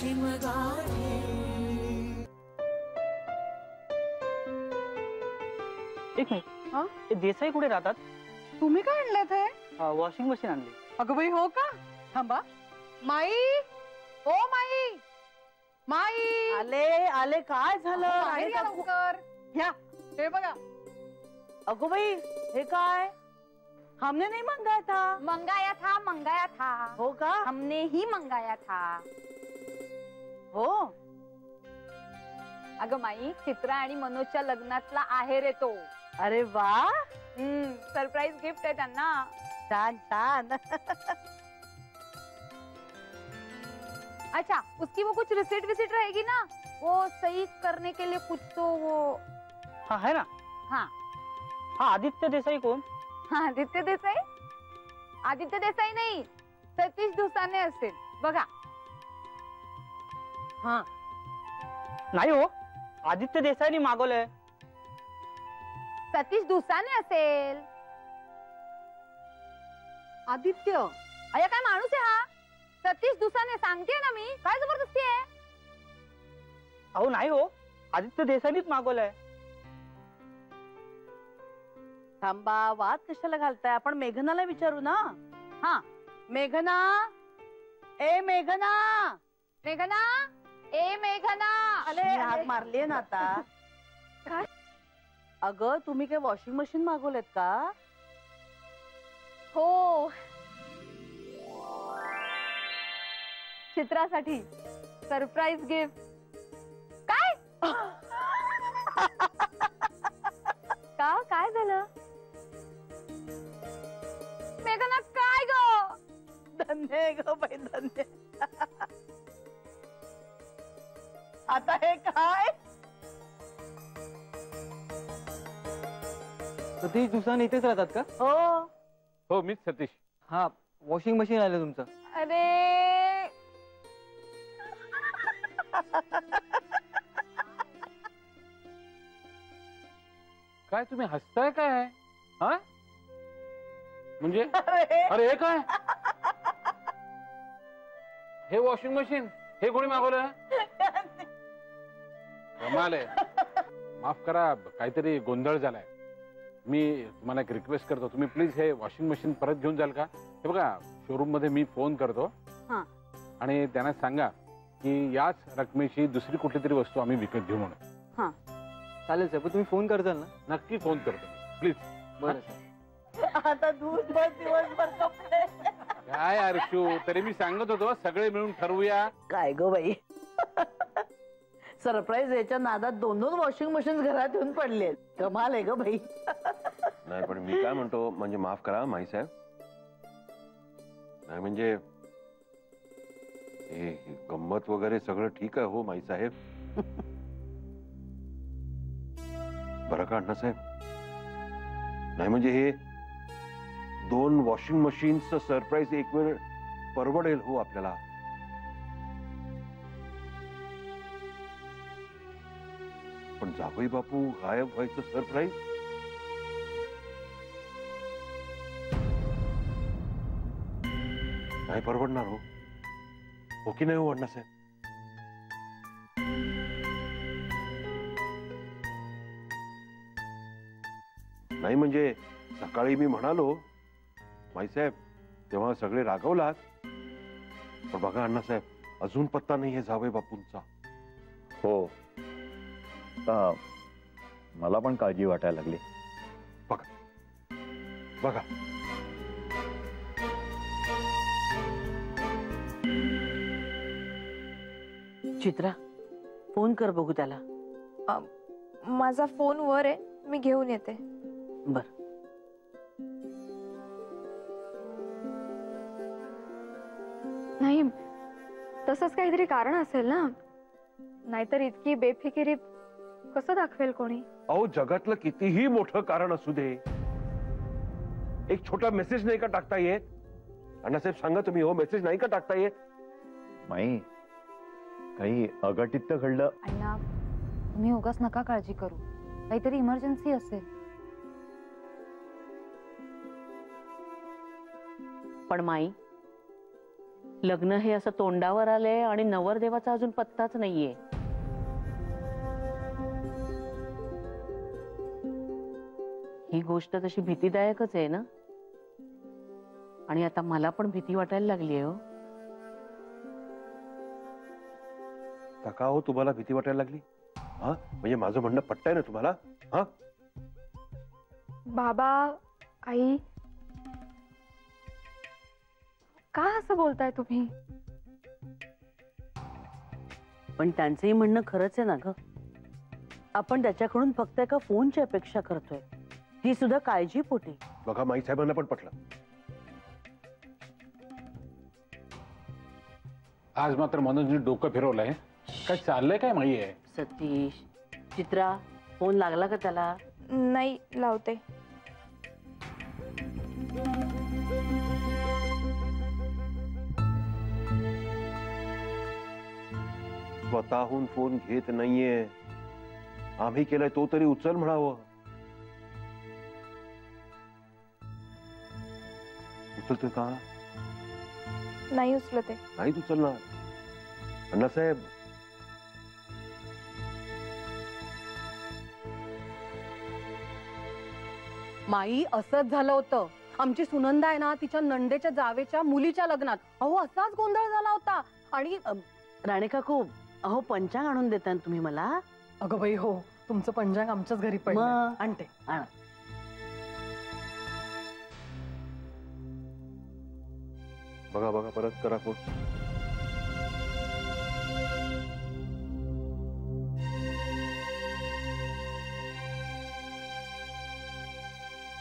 शिमगाडी। एक मिनिट, देसाई कुठे राहतात? तुम्ही काय आणलेत हे? वॉशिंग मशीन आणली. अगं बाई, हो का? थांबा. माई, ओ माई, माई. आले आले, काय झालं? या, हे बघा. अगो बाई, हे काय? हमने नहीं मंगाया था। मंगाया था। हो का? हमने ही मंगाया था। हो. अगं माई, चित्रा आणि मनोजच्या लग्नातला आहे रे तो. अरे वाह, सरप्राईज गिफ्ट आहे त्यांना. छान छान. अच्छा, उसकी वो कुछ रिसीट विसिट रहेगी ना, वो सही करने के लिए कुछ तो वो। हाँ है ना. हाँ हाँ, आदित्य देसाई कोण? हाँ, आदित्य देसाई. आदित्य देसाई नाही, सतीश दुसाने असेल बघा. हाँ नाही हो, आदित्य देसाईनी मागवलंय. सतीश दुसाने असेल. आदित्य, अया काय माणूस आहे हा? सतीश दुसाने, सांगते ना मी, काय जबरदस्ती आहे? अहो नाही हो, आदित्य देसाईनीच मागवलंय. थांबा, वाद कशाला घालताय? आपण मेघनाला विचारू ना. हा, मेघना, ए मेघना. मेघना, ए मेघना. हाक मारलीये ना आता. काय? अगं, तुम्ही काय वॉशिंग मशीन मागवलेत का? हो, चित्रासाठी सरप्राईज गिफ्ट. काय? का, काय झालं? मेघना, काय ग? धन्य ग बाई, धन्य. आता हे काय? सतीश दुसाने इथेच राहतात का? हो हो, मीच सतीश. हा, वॉशिंग मशीन आलं तुमचं. अरे, काय तुम्ही हसताय काय? हा, म्हणजे अरे हे काय? हे वॉशिंग मशीन हे कोणी मागवलं? कमाल आहे. माफ करा, काहीतरी गोंधळ झालाय. मी तुम्हाला एक रिक्वेस्ट करतो, तुम्ही प्लीज हे वॉशिंग मशीन परत घेऊन जाल का? हे बघा, शोरूम मध्ये मी फोन करतो आणि त्यांना सांगा की याच रकमेची दुसरी कुठली तरी वस्तू आम्ही विकत घेऊ म्हणून. चालेल साहेब, तुम्ही फोन करताल ना? नक्की फोन करतो प्लीज. बरं सर. आता दूध बस दिवसभर कपडे. काय अर्शू, तरी मी सांगत होतो सगळे मिळून ठरवूया. काय गो बाई, सरप्राईज याच्या नादात दोन दोन वॉशिंग मशीन घरात येऊन पडले. कमाल आहे ग बाई. नाही पण मी काय म्हणतो, म्हणजे माफ करा माई साहेब, नाही म्हणजे हे गंमत वगैरे सगळं ठीक आहे हो माई साहेब. बरं का अण्णासाहेब, नाही म्हणजे हे दोन वॉशिंग मशीनचं सरप्राईज एक वेळ परवडेल हो आपल्याला. पण जावई बापू गायब व्हायचं सरप्राईज नाही परवडणार हो. हो की नाही हो अण्णासाहेब? नाही म्हणजे सकाळी मी म्हणालो माईसाहेब, तेव्हा सगळे रागवलात. पण बघा अण्णासाहेब, अजून पत्ता नाही आहे जावई बापूंचा. हो, मला पण काळजी वाटायला लागली. बघा बघा, चित्रा, फोन कर बघू त्याला. माझा फोन वर आहे, मी घेऊन येते. बर. नाही, तसंच काहीतरी कारण असेल ना, नाहीतर इतकी बेफिकिरी कसं दाखवेल कोणी? अहो, जगातलं कितीही मोठं कारण असू दे, एक छोटा मेसेज नाही का टाकता येत? अण्णासाहेब सांगा तुम्ही, हो मेसेज नाही का टाकता येत? माई, काही अघटित तर घडलं. अण्णा, तुम्ही उगाच नका काळजी करू, काहीतरी इमर्जन्सी असेल. पण माई, लग्न हे असं तोंडावर आलंय आणि नवरदेवाचा अजून पत्ताच नाहीये. ही गोष्ट तशी भीतीदायकच आहे ना. आणि आता मला पण भीती वाटायला लागली आहे. हो, काका हो, तुम्हाला भीती वाटायला लागली? हा म्हणजे माझं म्हणणं पटतंय ना तुम्हाला? हा बाबा, आई, का असं बोलताय तुम्ही? पण त्यांचंही म्हणणं खरंच आहे ना ग. आपण त्याच्याकडून फक्त एका फोनची अपेक्षा करतोय, ती सुद्धा काळजीपोटी. बघा, माई साहेबांना पण पटलं. आज मात्र मनोजने डोकं फिरवलंय. काय चाललंय काय माही आहे? सतीश, चित्रा, फोन लागला का त्याला? नाही, लावते. स्वतःहून फोन घेत नाहीये. आम्ही केलाय तो तरी उचल म्हणावं. उचलतोय का? नाही उचलत आहे. नाहीच उचलणार. अण्णासाहेब, माई, असंच झालं होतं. आमची सुनंदा आहे ना, तिच्या नंदेच्या जावेच्या मुलीच्या लग्नात अहो असाच गोंधळ झाला होता. आणि राणे काकू, अहो पंचांग आणून देता तुम्ही मला? अगं बाई हो, तुमचं पंचांग आमच्याच घरी पडलं. मग? आणते. आणा. बघा बघा, परत करा फोन.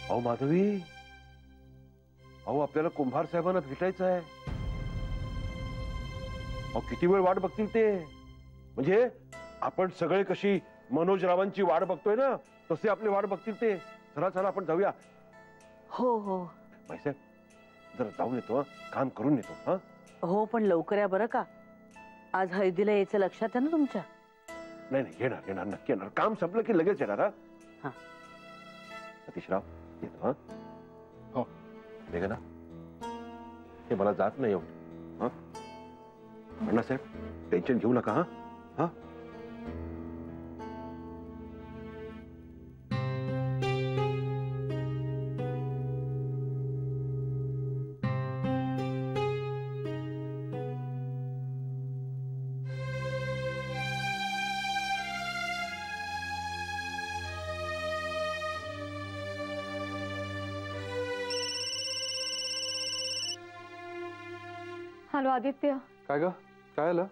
अहो माधवी, अहो आपल्याला कुंभार साहेबांना भेटायचं आहे. अहो किती वेळ वाट बघतील ते. म्हणजे आपण सगळे कशी मनोज रावांची वाट बघतोय ना, तसे आपली वाट बघतील ते. चला चला, आपण जाऊया. हो हो साहेब, जरा जाऊन येतो. काम करून येतो. हा हो, पण लवकर या बरं का. आज हळदीला यायचं लक्षात आहे ना तुमच्या? नाही नाही, येणार येणार, नक्की येणार. काम संपलं की लगेच येणार. हा. सतीशराव, येतो. हा हो. मेघना, हे मला जात नाही एवढं. हा अण्णासाहेब, टेन्शन घेऊ नका. हा हा हॅलो आदित्य. काय ग, काय आलं?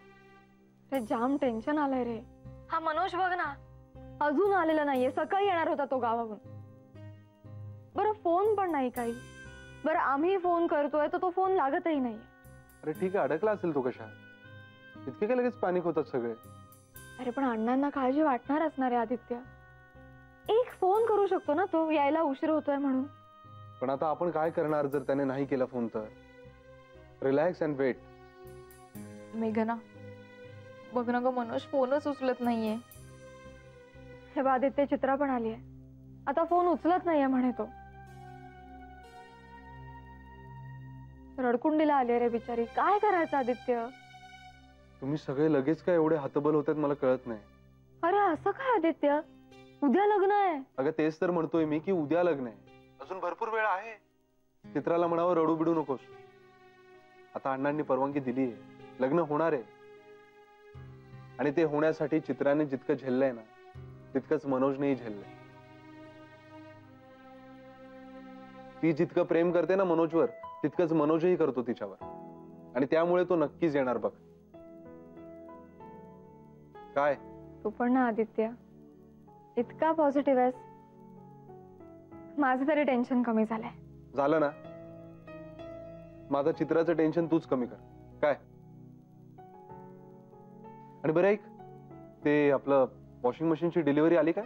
रे जाम टेन्शन आलंय रे. हा मनोज बघ ना, अजून आलेला नाहीये. सकाळी येणार होता तो गावाहून. बरं फोन पण नाही काही. बरं आम्ही फोन करतोय तर तो फोन लागतही नाही. अरे ठीक आहे, अडकला असेल तो. कशा इतके काय लगेच पॅनिक होतात सगळे? अरे पण अण्णांना काळजी वाटणारच ना रे आदित्य. एक फोन करू शकतो ना तो, यायला उशीर होतोय म्हणून. पण आता आपण काय करणार जर त्याने नाही केला फोन तर? Relax and wait. मेघना, बघ ना ग, मनोज फोनच उचलत नाहीये. हे बघ आदित्य, चित्रा पण आली आहे. आता फोन उचलत नाहीये म्हणे तो. रडकुंडीला आली रे बिचारी. काय करायचं आदित्य? तुम्ही सगळे लगेच काय एवढे हातबल होतात मला कळत नाही. अरे असं काय आदित्य, उद्या लग्न आहे. अगं तेच तर म्हणतोय मी की उद्या लग्न आहे. अजून भरपूर वेळ आहे. चित्राला म्हणावं रडू बिडू नकोस. आता अण्णांनी परवानगी दिली आहे, लग्न होणार आहे. आणि ते होण्यासाठी चित्राने जितकं झेललंय ना, तितकंच मनोजनेही झेललंय. ती जितकं प्रेम करते ना मनोजवर, तितकंच मनोजही करतो तिच्यावर. आणि त्यामुळे तो नक्कीच येणार बघ. काय तू पण ना आदित्य, इतका पॉझिटिव्ह आहेस. माझं तरी टेन्शन कमी झालंय. झालं ना? माझं चित्राचं टेन्शन तूच कमी कर. काय? आणि बरं ऐक, ते आपलं वॉशिंग मशीनची डिलिव्हरी आली काय?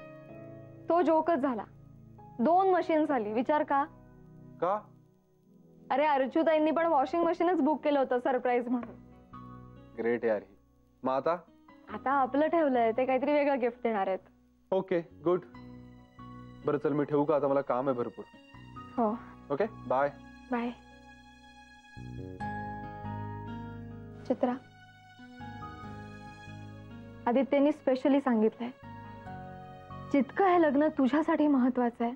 तो जोकच झाला. 2 मशीन्स आली. विचार का? का? अरे अर्जुताईंनी पण वॉशिंग मशीनच बुक केलं होतं सरप्राईज म्हणून. ग्रेट यार. मग आता आता आपलं ठेवलंय, ते काहीतरी वेगळं गिफ्ट देणार आहेत. Okay good. बरं चल, मी ठेवू का? आता मला काम आहे भरपूर. हो. Okay bye. बाय. चित्रा, आदित्यने स्पेशली सांगितलंय, जितकं हे लग्न तुझ्यासाठी महत्वाचं आहे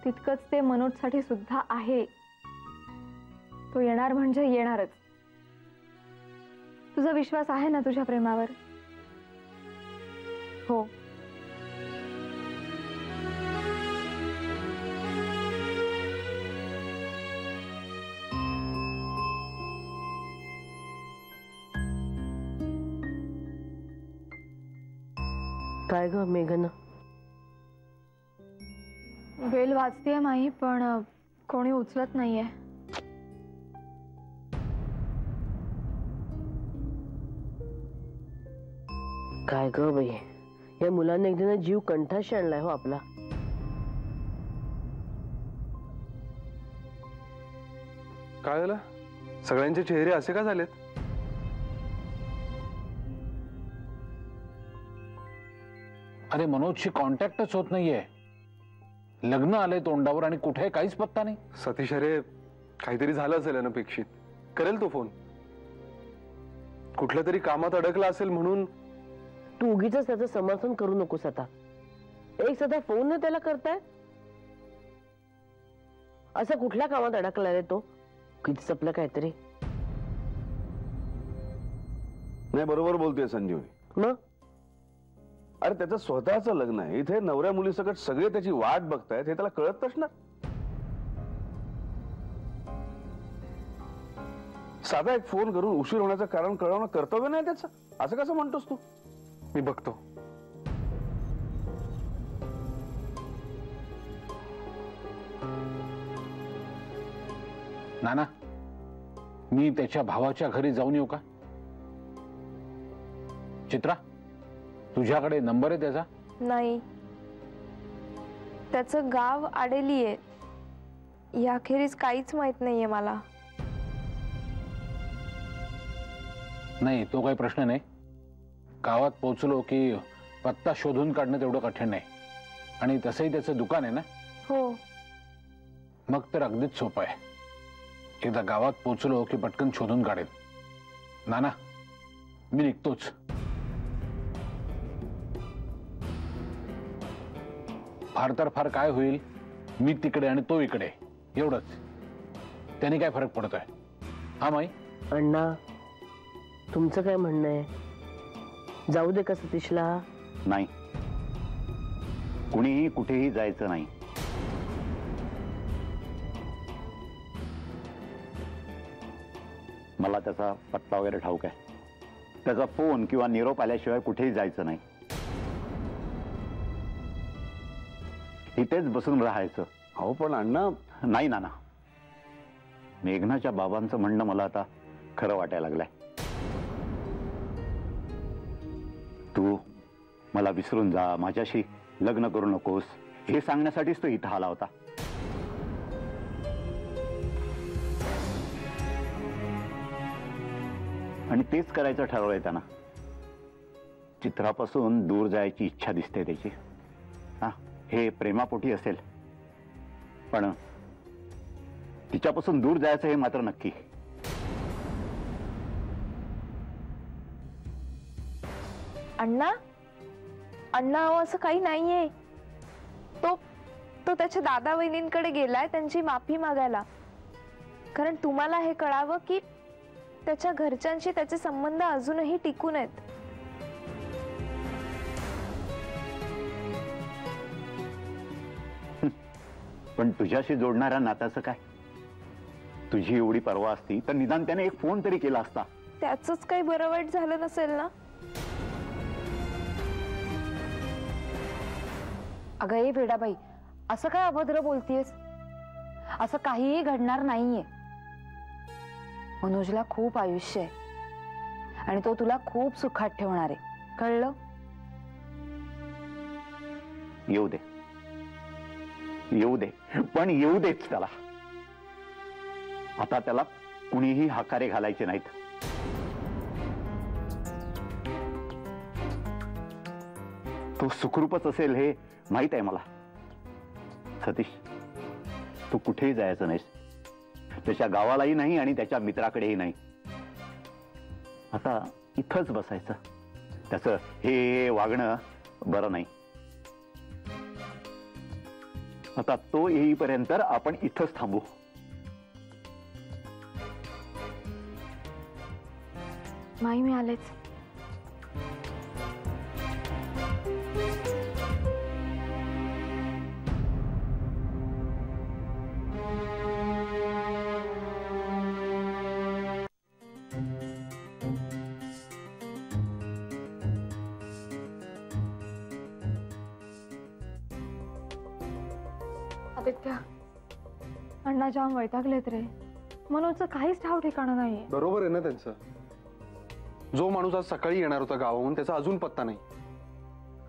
तितकंच ते मनोजसाठी सुद्धा आहे. तो येणार म्हणजे येणारच. तुझा विश्वास आहे ना तुझ्या प्रेमावर? हो. काय ग मेघना? बेल वाजतीये माही, पण कोणी उचलत नाहीये. काय ग बाई, या मुलांनी एकदा जीव कंठाशी आणलाय हो आपला. काय झालं? सगळ्यांचे चेहरे असे का झालेत? अरे मनोजशी कॉन्टॅक्टच होत नाहीये. लग्न आलंय तोंडावर आणि कुठे काहीच पत्ता नाही. सतीश, अरे काहीतरी झालं असेल अनपेक्षित. करेल तो फोन. कुठल्या तरी कामात अडकला असेल म्हणून. तू उगीच त्याचं समर्थन करू नकोस आता. एक सध्या फोन न त्याला करताय. असं कुठल्या कामात अडकला रे तो? किती सपलं काहीतरी. नाही, बरोबर बोलतोय संजीवनी. मग अरे त्याचं स्वतःचं लग्न आहे. इथे नवऱ्या मुलीसकट सगळे त्याची वाट बघतायत हे त्याला कळत नसणार. साधा एक फोन करून उशीर होण्याचं कारण कळवणं कर्तव्य नाही त्याचं? असं कसं म्हणतोस तू? मी बघतो. नाना, मी त्याच्या भावाच्या घरी जाऊन येऊ का? चित्रा, तुझ्याकडे नंबर आहे त्याचा? नाही, त्याचं गाव आडेली आहे. याखेरीज काहीच माहित नाहीये मला. नाही, तो काही प्रश्न नाही. गावात पोहोचलो की पत्ता शोधून काढणं तेवढं कठीण नाही. आणि तसंही त्याचं दुकान आहे ना. हो. मग तर अगदीच सोपं आहे. एकदा गावात पोहोचलो की पटकन शोधून काढेन. नाना, मी निघतोच. फार तर फार काय होईल, मी तिकडे आणि तो इकडे, एवढंच. त्याने काय फरक पडतोय? हा माई? अण्णा, तुमचं काय म्हणणं आहे? जाऊ दे का सतीशला? नाही, कुणीही कुठेही जायचं नाही. मला त्याचा पत्ता वगैरे ठाऊक आहे. त्याचा फोन किंवा निरोप आल्याशिवाय कुठेही जायचं नाही. इथेच बसून राहायचं. हो पण अण्णा. नाही नाना, मेघनाच्या बाबांचं म्हणणं मला आता खरं वाटायला लागलंय. तू मला विसरून जा, माझ्याशी लग्न करू नकोस, हे सांगण्यासाठीच तो इथं आला होता. आणि तेच करायचं ठरवलंय त्यानं. चित्रापासून दूर जायची इच्छा दिसते त्याची. हा, हे प्रेमापोटी असेल, पण तिच्यापासून दूर जायचं हे मात्र नक्की. अण्णा, अण्णा अहो, असं काही नाहीये. तो तो त्याच्या दादा वहिनींकडे गेलाय त्यांची माफी मागायला. कारण तुम्हाला हे कळावं की त्याच्या घरच्यांशी त्याचे संबंध अजूनही टिकून आहेत. पण तुझ्याशी जोडणाऱ्या नात्याचं काय? तुझी एवढी पर्वा असती तर निदान त्याने एक फोन तरी केला असता. त्याचंच काही बरं वाईट झालं नसेल ना? अगं ए वेडाबाई, असं काय अभद्र बोलतीयस? असं काहीही घडणार नाहीये. मनोजला खूप आयुष्य आहे आणि तो तुला खूप सुखात ठेवणार आहे, कळलं? येऊ दे, येऊ दे, पण येऊ देच त्याला. आता त्याला कुणीही हाकारे घालायचे नाहीत. तो सुखरूपच असेल हे माहित आहे मला. सतीश, तू कुठेही जायचं नाहीस. त्याच्या गावालाही नाही आणि त्याच्या मित्राकडेही नाही. आता इथंच बसायचं. त्याचं हे वागणं बरं नाही. आता तो येईपर्यंत आपण इथंच थांबू. माई मी आलेच. आदित्य, अण्णा जाम वैतागलेत रे. मनोजचं काहीच ठाव ठिकाणं नाहीये. बरोबर आहे ना त्यांचं. जो माणूस आज सकाळी येणार होता गावाहून त्याचा अजून पत्ता नाही.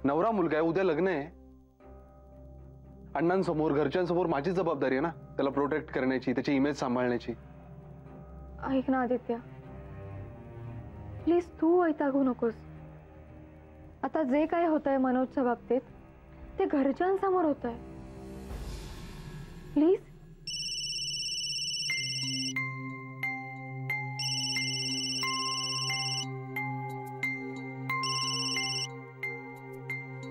नवरा मुलगा आहे, उद्या लग्न आहे. अण्णांसमोर घरच्यांसमोर माझी जबाबदारी आहे ना त्याला प्रोटेक्ट करण्याची, त्याची इमेज सांभाळण्याची. ऐक ना आदित्य, प्लीज तू वैतागू नकोस. आता जे काही होतंय मनोजच्या बाबतीत ते घरच्यांसमोर होतंय. प्लीज.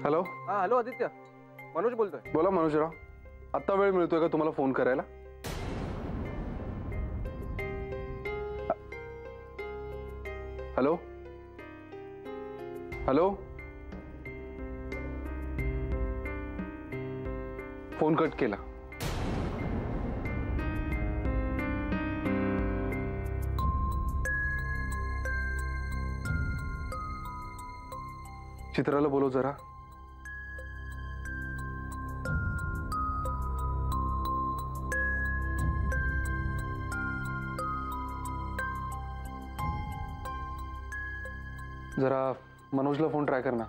हॅलो. हा हॅलो आदित्य, मनोज बोलतोय. बोला मनोजराव. आता वेळ मिळतोय का तुम्हाला फोन करायला? Hello hello. फोन कट केला. चित्राला बोलव जरा. जरा मनोजला फोन ट्राय कर ना.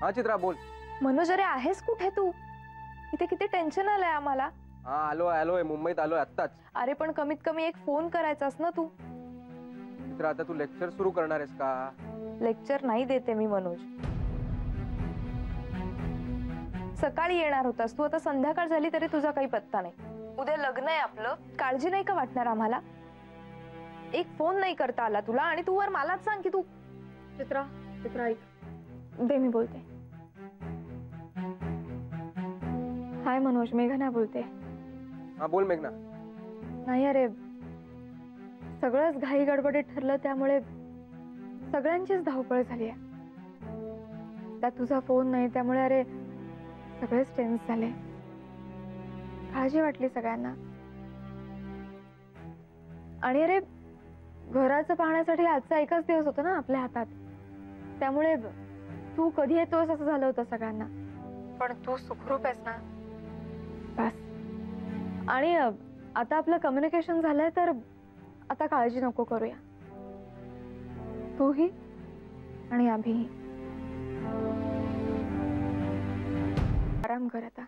हा चित्रा बोल. मनोज अरे आहेस कुठे तू? इथे किती टेन्शन आलंय आम्हाला. हा आलोय मुंबईत आलोय आत्ताच. अरे पण कमीत कमी एक फोन करायचास ना तू. चित्रा आता तू लेक्चर सुरू करणार आहेस का? लेक्चर नाही देते मी मनोज. सकाळी येणार होतास तू, आता संध्याकाळ झाली तरी तुझा काही पत्ता नाही. उद्या लग्न आहे आपलं, काळजी नाही का वाटणार आम्हाला? एक फोन नाही करता आला तुला आणि तू वर मलाच सांग की तू. चित्रा चित्रा ऐक दे, मी बोलते. हाय मनोज, मेघना बोलते. हा बोल मेघना. नाही अरे, सगळंच घाई गडबडीत ठरलं त्यामुळे सगळ्यांचीच धावपळ झाली आहे. त्यात तुझा फोन नाही त्यामुळे अरे सगळेच टेन्स झाले. काळजी वाटली सगळ्यांना. आणि अरे घराचं पाहण्यासाठी आजचा एकच दिवस होता ना आपल्या हातात, त्यामुळे तू कधी येतोस असं झालं होतं सगळ्यांना. पण तू सुखरूप आहेस ना, बस. आणि आता आपलं कम्युनिकेशन झालंय तर आता काळजी नको करूया. तूही आणि अभिही. आराम कर आता.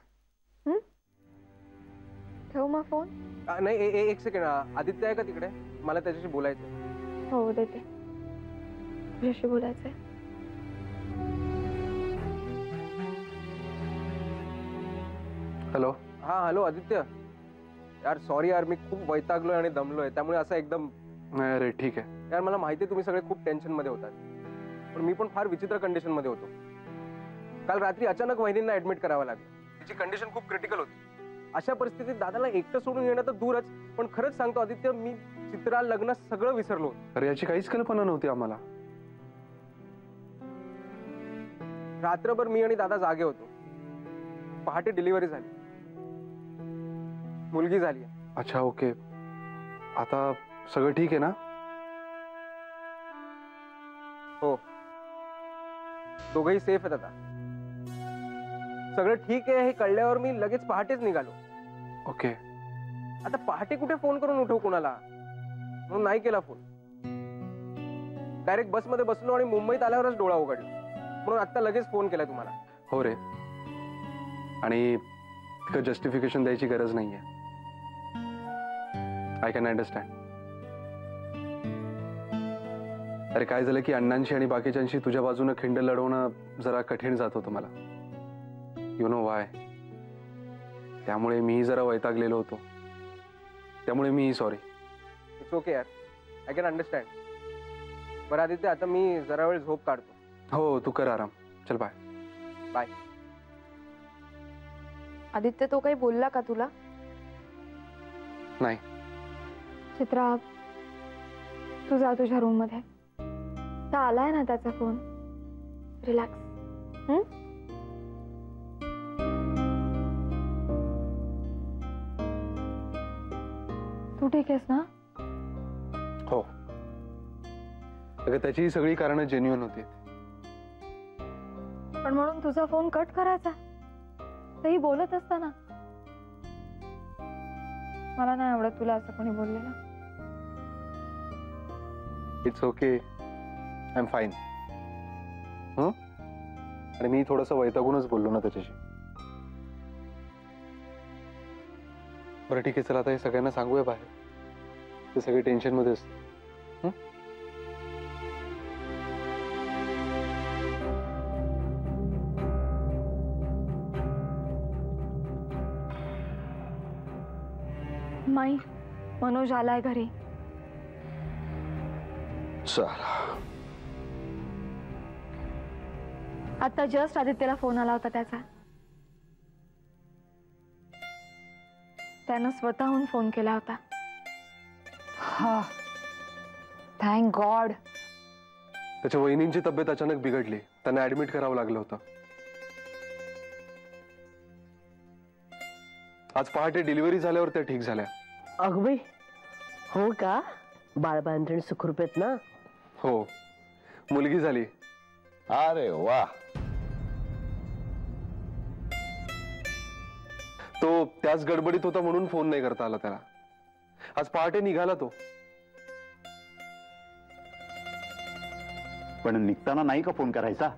ठेव मग फोन. नाही एक सेकंड. आदित्य आहे का तिकडे? मला त्याच्याशी बोलायचं. हो देते. तुझ्याशी बोलायचंय. हॅलो. हा हॅलो आदित्य. यार सॉरी यार, मी खूप वैतागलोय आणि दमलोय त्यामुळे असं एकदम. नाही अरे ठीक आहे यार, मला माहिती आहे तुम्ही सगळे खूप टेन्शन मध्ये होतात, पण मी पण फार विचित्र कंडिशन मध्ये होतो. काल रात्री अचानक वहिनींना ऍडमिट करावं लागलं. तिची कंडिशन खूप क्रिटिकल होती. अशा परिस्थितीत दादाला एकटं सोडून येणं तर दूरच, पण खरंच सांगतो आदित्य, मी चित्रा लग्न सगळं विसरलो. अरे याची काहीच कल्पना नव्हती आम्हाला. रात्रभर मी आणि दादा जागे होतो. पहाटे डिलिव्हरी झाली, मुलगी झाली. अच्छा ओके. आता सगळं ठीक आहे ना? हो, दोघंही सेफ आहेत. आता सगळं ठीक आहे हे कळल्यावर मी लगेच पहाटेच निघालो. ओके. आता पहाटे कुठे फोन करून उठवू कुणाला, म्हणून नाही केला फोन. डायरेक्ट बसमध्ये बसलो आणि मुंबईत आल्यावरच डोळा उघडला, म्हणून आता लगेच फोन केला तुम्हाला. हो रे. आणि जस्टिफिकेशन द्यायची गरज नाहीये. I can understand. अरे काय झालं की अण्णांशी आणि बाकीच्यांशी तुझ्या बाजूने खिंड लढवणं जरा कठीण जात होतं मला. यु नो वाय, त्यामुळे मी जरा वैतागलेलो होतो, त्यामुळे मी सॉरी. इट्स ओके यार, आय कॅन अंडरस्टँड. बरं आदित्य, आता मी जरा वेळ झोप काढतो. हो, तू कर आराम. चल बाय. बाय. आदित्य, तो काही बोलला का तुला? नाही. चित्रा, तू जा तुझ्या रूम मध्ये. तर आलाय ना त्याचा फोन. रिलॅक्स. तू ठीक आहेस ना? हो. अगं त्याची सगळी कारणं जेन्युइन होती. पण म्हणून तुझा फोन कट करायचा? तेही बोलत असताना. मला नाही आवडत तुला असं कोणी बोललेलं. It's okay, I am fine. आणि मी थोडंसं वैतागूनच बोललो ना त्याच्याशी. बरं ठीक आहे, चला आता हे सगळ्यांना सांगूया बाहेर. ते सगळे टेन्शन मध्ये असतात. माई, मनोज आलाय घरी. चला. आता जस्ट आदित्यला फोन आला होता त्याचा. त्यानं स्वतःहून फोन केला होता. हा, थँक गॉड. त्याच्या वहिनींची तब्येत अचानक बिघडली, त्यांना ऍडमिट करावं लागलं होतं. आज पहाटे डिलिव्हरी झाल्यावर त्या ठीक झाल्या. अगबाई, हो का? बाळबांधण सुखरूपेत ना? हो, मुलगी झाली. अरे वा. तो त्याच गडबडीत होता म्हणून फोन नाही करता आला त्याला. आज पहाटे निघाला तो. पण निघताना नाही का फोन करायचा?